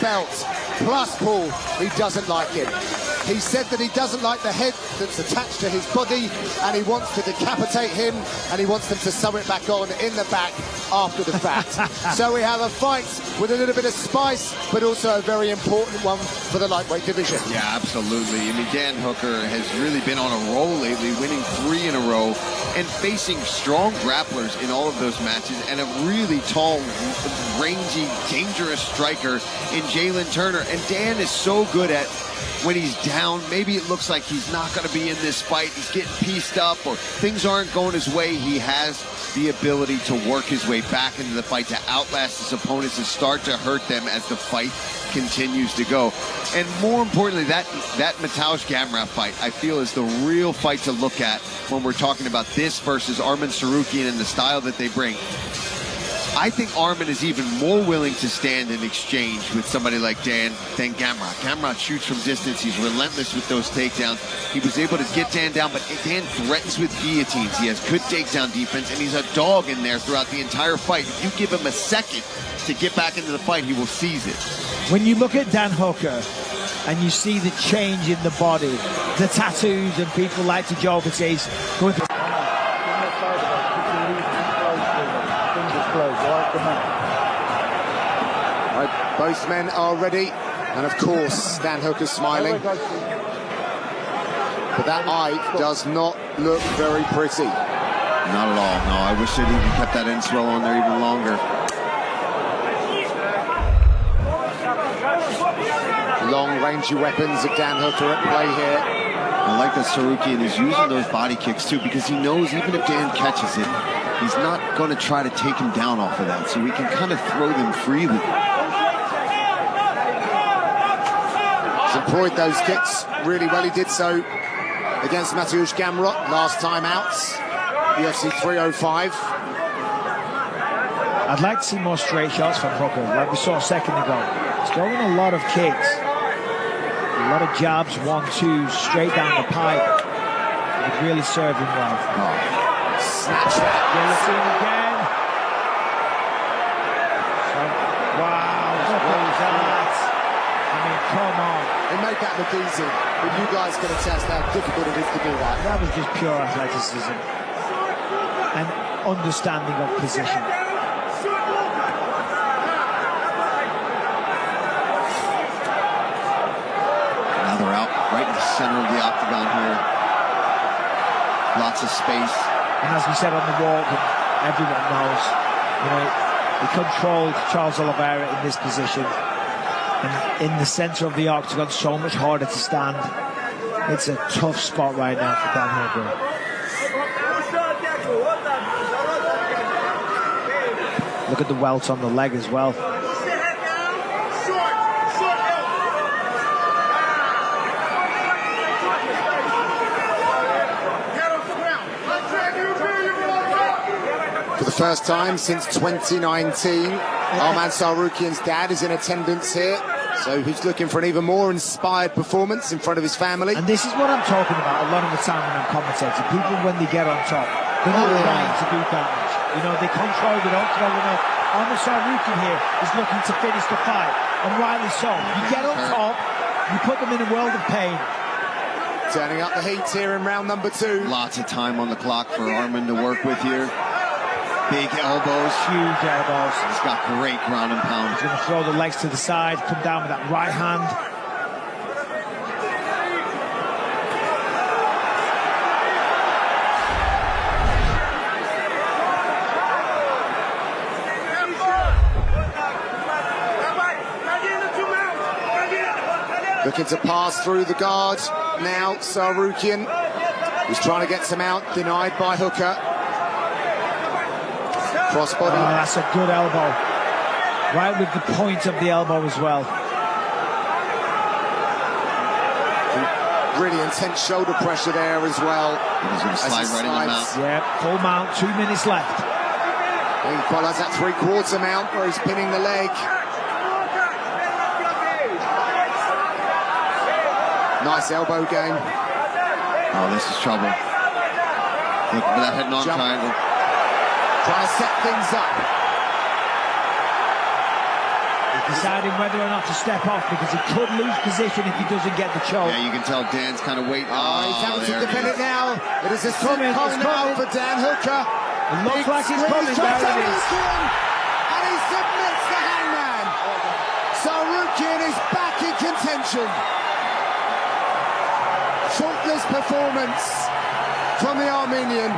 belt plus pull, he doesn't like it. He said that he doesn't like the head that's attached to his body, and he wants to decapitate him, and he wants them to sew it back on in the back after the fact. So we have a fight with a little bit of spice, but also a very important one for the lightweight division. Yeah, absolutely. I mean, Dan Hooker has really been on a roll lately, winning 3 in a row and facing strong grapplers in all of those matches, and a really tall, rangy, dangerous striker in Jalen Turner. And Dan is so good at, when he's down, maybe it looks like he's not going to be in this fight, he's getting pieced up, or things aren't going his way, he has the ability to work his way back into the fight, to outlast his opponents and start to hurt them as the fight continues to go. And more importantly, that Mateusz Gamrot fight, I feel, is the real fight to look at when we're talking about this versus Arman Tsarukyan and the style that they bring. I think Arman is even more willing to stand in exchange with somebody like Dan than Gamrot. Gamrot shoots from distance. He's relentless with those takedowns. He was able to get Dan down, but Dan threatens with guillotines. He has good takedown defense, and he's a dog in there throughout the entire fight. If you give him a second to get back into the fight, he will seize it. When you look at Dan Hooker and you see the change in the body, the tattoos, and people like to joke and say he's going through. Right, both men are ready, and of course Dan Hooker's smiling, but that eye does not look very pretty. Not at all, no. I wish they'd even kept that end swell on there even longer. Long rangy weapons of Dan Hooker at play here. I like that Tsarukyan is using those body kicks too, because he knows even if Dan catches it, he's not going to try to take him down off of that, so he can kind of throw them freely. He's employed those kicks really well. He did so against Mateusz Gamrot last time out, UFC 305. I'd like to see more straight shots from Hooker, like we saw a second ago. He's throwing a lot of kicks, a lot of jabs, 1-2, straight down the pipe. It would really serve him well. Snatch that. Guillotine again. So, wow, look at that. I mean, come on. They make that look easy, but you guys can attest how difficult it is to do that. That was just pure athleticism and understanding of position. Now they're out right in the center of the octagon here. Lots of space. And as we said on the walk, and everyone knows, you know, he controlled Charles Oliveira in this position. And in the center of the octagon, so much harder to stand. It's a tough spot right now for Dan Hooker. Look at the welt on the leg as well. For the first time since 2019, Arman Tsarukyan's dad is in attendance here, so he's looking for an even more inspired performance in front of his family. And this is what I'm talking about a lot of the time when I'm commentating. People, when they get on top, they're not trying to do damage. You know, they control, they don't throw enough. Arman Tsarukyan here is looking to finish the fight, and rightly so. You get on top, you put them in a world of pain. Turning up the heat here in round number 2. Lots of time on the clock for Arman to work with here. Big elbows. Huge elbows. He's got great ground and pound. He's going to throw the legs to the side, come down with that right hand. Looking to pass through the guard now, Tsarukyan. He's trying to get some out, denied by Hooker. Crossbody. Oh, that's a good elbow. Right with the point of the elbow as well. Really intense shoulder pressure there as well. He's going to slide right in the mount. Yeah, full mount, 2 minutes left. He follows that 3/4 mount where he's pinning the leg. Nice elbow game. Oh, this is trouble. Looking for that head knock triangle. Trying to set things up. He deciding whether or not to step off because he could lose position if he doesn't get the choke. Yeah, you can tell Dan's kind of waiting. He's having to there defend it now. It is a coming, call it's now coming. for Dan Hooker. It looks like it's coming. There There it is. And he submits the hangman. Tsarukyan is back in contention. Faultless performance from the Armenian.